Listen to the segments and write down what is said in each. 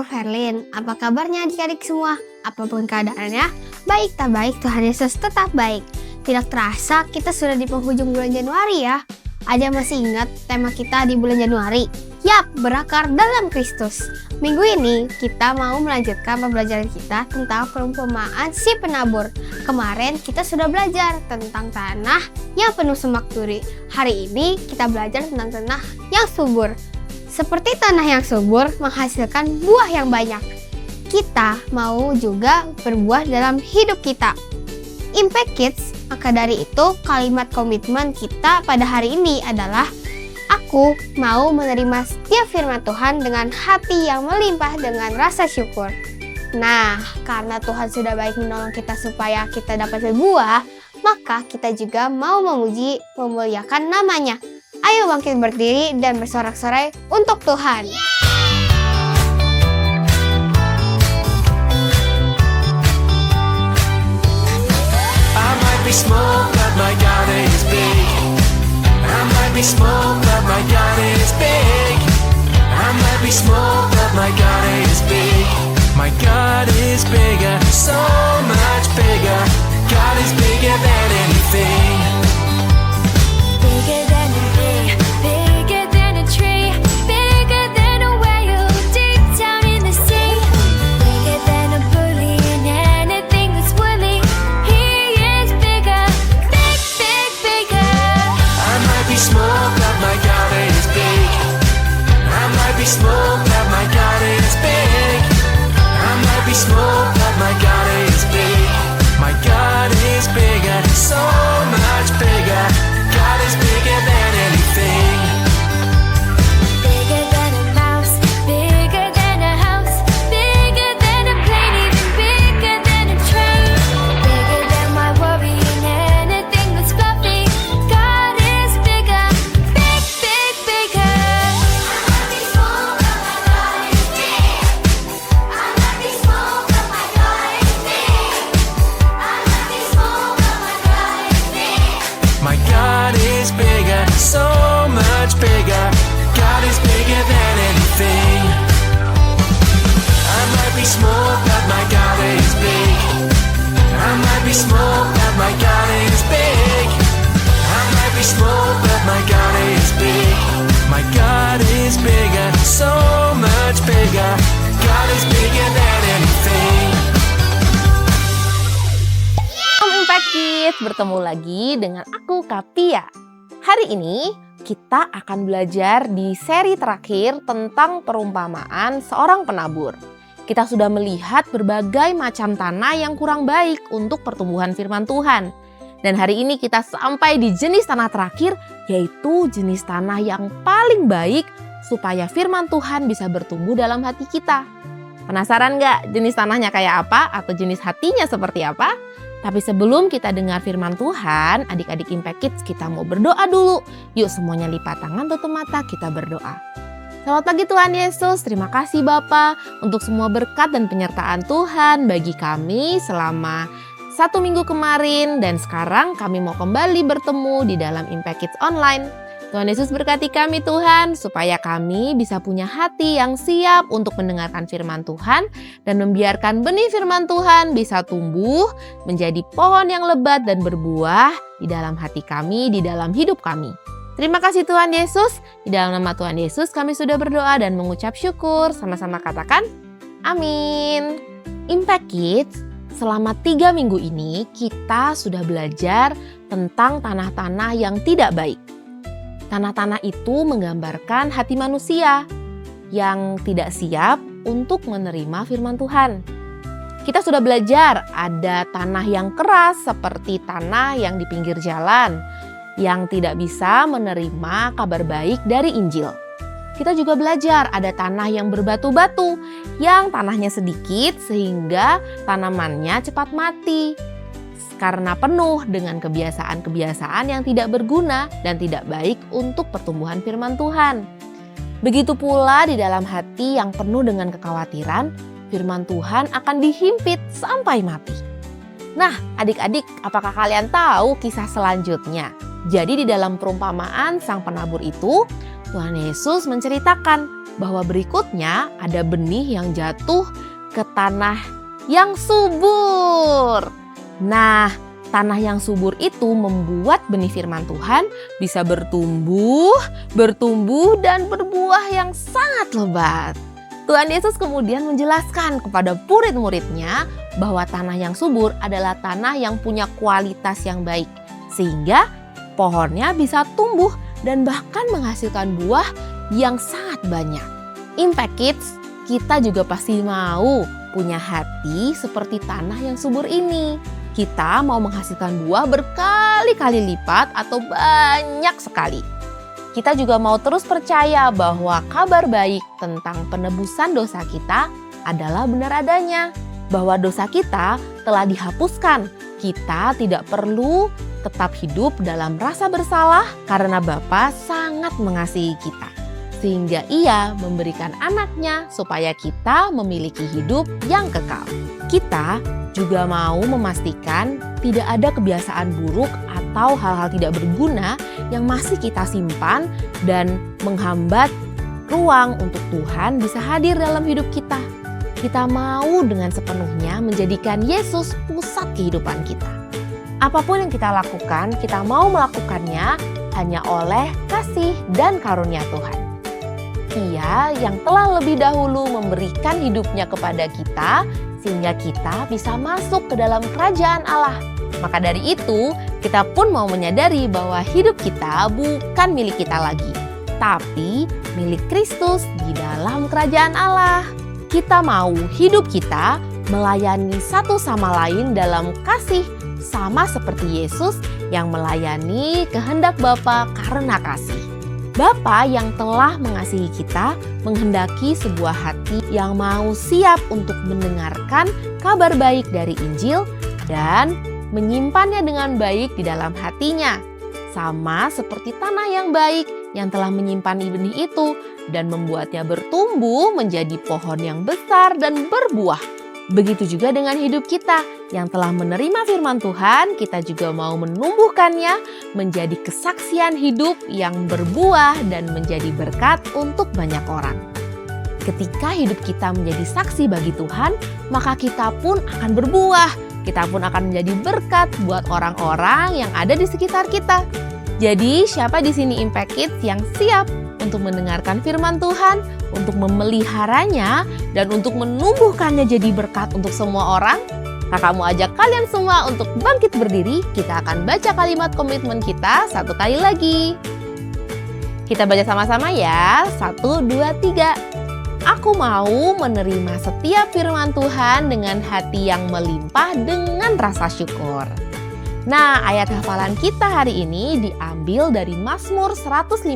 aku Verlin. Apa kabarnya adik-adik semua? Apapun keadaannya, baik tak baik Tuhan Yesus tetap baik. Tidak terasa kita sudah di penghujung bulan Januari ya. Ada masih ingat tema kita di bulan Januari? Yap, berakar dalam Kristus. Minggu ini kita mau melanjutkan pembelajaran kita tentang perumpamaan si penabur. Kemarin kita sudah belajar tentang tanah yang penuh semak duri. Hari ini kita belajar tentang tanah yang subur. Seperti tanah yang subur menghasilkan buah yang banyak. Kita mau juga berbuah dalam hidup kita. Impact Kids, maka dari itu kalimat komitmen kita pada hari ini adalah aku mau menerima setiap firman Tuhan dengan hati yang melimpah dengan rasa syukur. Nah, karena Tuhan sudah baik menolong kita supaya kita dapat berbuah, maka kita juga mau memuji, memuliakan namanya. Ayo bangkit berdiri dan bersorak-sorai untuk Tuhan. I might be small, but my God is big. I might be small, but my God is big. I might be small, but my God is big. My God is bigger, so much bigger. God is bigger than anything. Bigger than a bee, bigger than a tree, bigger than a whale deep down in the sea. Bigger than a bully and anything that's woolly. He is bigger, big, big, bigger. I might be small, but my God is big. I might be small, but my God is big. I might be small, but my God is big. My God is bigger, so much bigger. God is bigger than anything. Bigger than a mouse, bigger than a house, bigger than a plane, even bigger than a train. Bigger than my worry and anything that's fluffy. God is bigger, big, big, bigger. I might be small, but my God is big. I might be small, but my God is big. I might be small, but my God is big. My God is bigger, so much bigger. God is bigger than anything. I might be small, but my God is big. I might be small, but my God is big. I might be small, but my God is big. My God is bigger, so much bigger. God is bigger than anything. Impact Kids, bertemu lagi dengan aku Kapia. Hari ini kita akan belajar di seri terakhir tentang perumpamaan seorang penabur. Kita sudah melihat berbagai macam tanah yang kurang baik untuk pertumbuhan firman Tuhan. Dan hari ini kita sampai di jenis tanah terakhir, yaitu jenis tanah yang paling baik supaya firman Tuhan bisa bertumbuh dalam hati kita. Penasaran nggak jenis tanahnya kayak apa atau jenis hatinya seperti apa? Tapi sebelum kita dengar firman Tuhan, adik-adik Impact Kids, kita mau berdoa dulu. Yuk semuanya lipat tangan, tutup mata, kita berdoa. Selamat pagi Tuhan Yesus, terima kasih Bapa untuk semua berkat dan penyertaan Tuhan bagi kami selama 1 minggu kemarin. Dan sekarang kami mau kembali bertemu di dalam Impact Kids Online. Tuhan Yesus berkati kami Tuhan, supaya kami bisa punya hati yang siap untuk mendengarkan firman Tuhan dan membiarkan benih firman Tuhan bisa tumbuh menjadi pohon yang lebat dan berbuah di dalam hati kami, di dalam hidup kami. Terima kasih Tuhan Yesus, di dalam nama Tuhan Yesus kami sudah berdoa dan mengucap syukur. Sama-sama katakan, amin. Impact Kids, selama 3 minggu ini kita sudah belajar tentang tanah-tanah yang tidak baik. Tanah-tanah itu menggambarkan hati manusia yang tidak siap untuk menerima firman Tuhan. Kita sudah belajar ada tanah yang keras seperti tanah yang di pinggir jalan, yang tidak bisa menerima kabar baik dari Injil. Kita juga belajar ada tanah yang berbatu-batu, yang tanahnya sedikit sehingga tanamannya cepat mati. Karena penuh dengan kebiasaan-kebiasaan yang tidak berguna dan tidak baik untuk pertumbuhan firman Tuhan. Begitu pula di dalam hati yang penuh dengan kekhawatiran, firman Tuhan akan dihimpit sampai mati. Nah, adik-adik, apakah kalian tahu kisah selanjutnya? Jadi di dalam perumpamaan sang penabur itu, Tuhan Yesus menceritakan bahwa berikutnya ada benih yang jatuh ke tanah yang subur. Nah, tanah yang subur itu membuat benih firman Tuhan bisa bertumbuh, dan berbuah yang sangat lebat. Tuhan Yesus kemudian menjelaskan kepada murid-muridnya bahwa tanah yang subur adalah tanah yang punya kualitas yang baik, sehingga pohonnya bisa tumbuh dan bahkan menghasilkan buah yang sangat banyak. Impact Kids, kita juga pasti mau punya hati seperti tanah yang subur ini. Kita mau menghasilkan buah berkali-kali lipat atau banyak sekali. Kita juga mau terus percaya bahwa kabar baik tentang penebusan dosa kita adalah benar adanya. Bahwa dosa kita telah dihapuskan. Kita tidak perlu tetap hidup dalam rasa bersalah karena Bapa sangat mengasihi kita. Sehingga Ia memberikan anaknya supaya kita memiliki hidup yang kekal. Kita juga mau memastikan tidak ada kebiasaan buruk atau hal-hal tidak berguna yang masih kita simpan dan menghambat ruang untuk Tuhan bisa hadir dalam hidup kita. Kita mau dengan sepenuhnya menjadikan Yesus pusat kehidupan kita. Apapun yang kita lakukan, kita mau melakukannya hanya oleh kasih dan karunia Tuhan. Dia yang telah lebih dahulu memberikan hidupnya kepada kita sehingga kita bisa masuk ke dalam kerajaan Allah. Maka dari itu, kita pun mau menyadari bahwa hidup kita bukan milik kita lagi, tapi milik Kristus di dalam kerajaan Allah. Kita mau hidup kita melayani satu sama lain dalam kasih, sama seperti Yesus yang melayani kehendak Bapa karena kasih. Bapa yang telah mengasihi kita menghendaki sebuah hati yang mau siap untuk mendengarkan kabar baik dari Injil dan menyimpannya dengan baik di dalam hatinya. Sama seperti tanah yang baik yang telah menyimpan benih itu dan membuatnya bertumbuh menjadi pohon yang besar dan berbuah. Begitu juga dengan hidup kita yang telah menerima firman Tuhan, kita juga mau menumbuhkannya menjadi kesaksian hidup yang berbuah dan menjadi berkat untuk banyak orang. Ketika hidup kita menjadi saksi bagi Tuhan, maka kita pun akan berbuah. Kita pun akan menjadi berkat buat orang-orang yang ada di sekitar kita. Jadi, siapa di sini Impact Kids yang siap untuk mendengarkan firman Tuhan, untuk memeliharanya, dan untuk menumbuhkannya jadi berkat untuk semua orang? Kakak mau ajak kalian semua untuk bangkit berdiri. Kita akan baca kalimat komitmen kita satu kali lagi. Kita baca sama-sama ya. 1, 2, 3. Aku mau menerima setiap firman Tuhan dengan hati yang melimpah dengan rasa syukur. Nah, ayat hafalan kita hari ini diambil dari Mazmur 115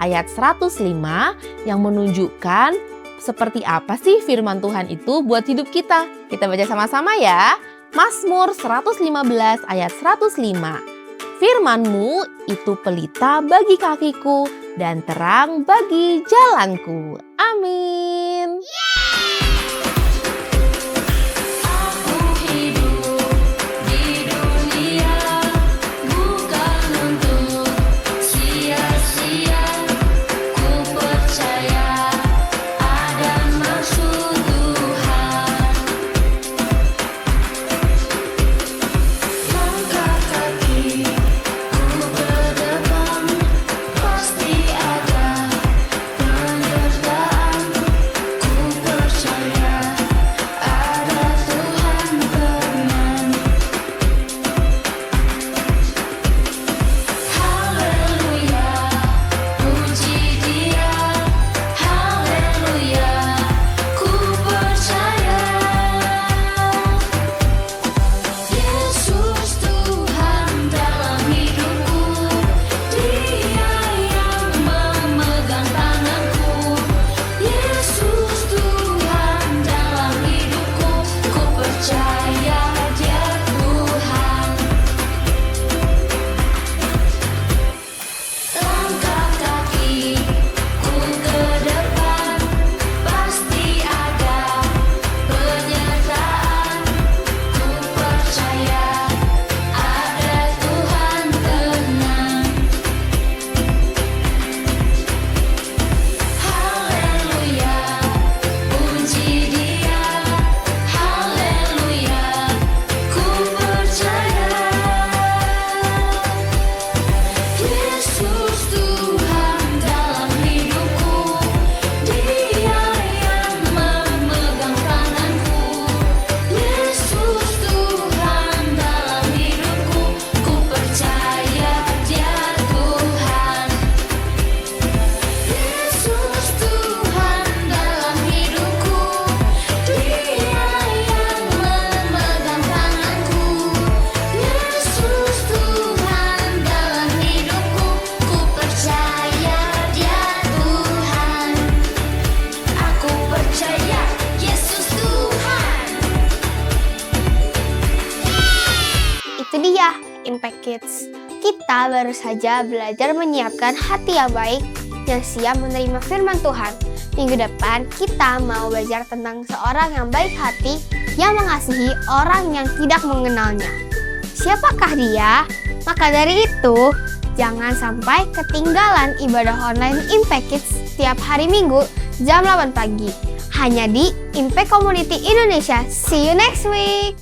ayat 105 yang menunjukkan seperti apa sih firman Tuhan itu buat hidup kita. Kita baca sama-sama ya. Mazmur 115 ayat 105. Firman-Mu itu pelita bagi kakiku dan terang bagi jalanku. Amin. Pasti ada penyertaanmu. dia, Impact Kids. Kita baru saja belajar menyiapkan hati yang baik yang siap menerima firman Tuhan. Minggu depan kita mau belajar tentang seorang yang baik hati yang mengasihi orang yang tidak mengenalnya. Siapakah dia? Maka dari itu, jangan sampai ketinggalan ibadah online Impact Kids setiap hari Minggu jam 8 pagi. Hanya di Impact Community Indonesia. See you next week!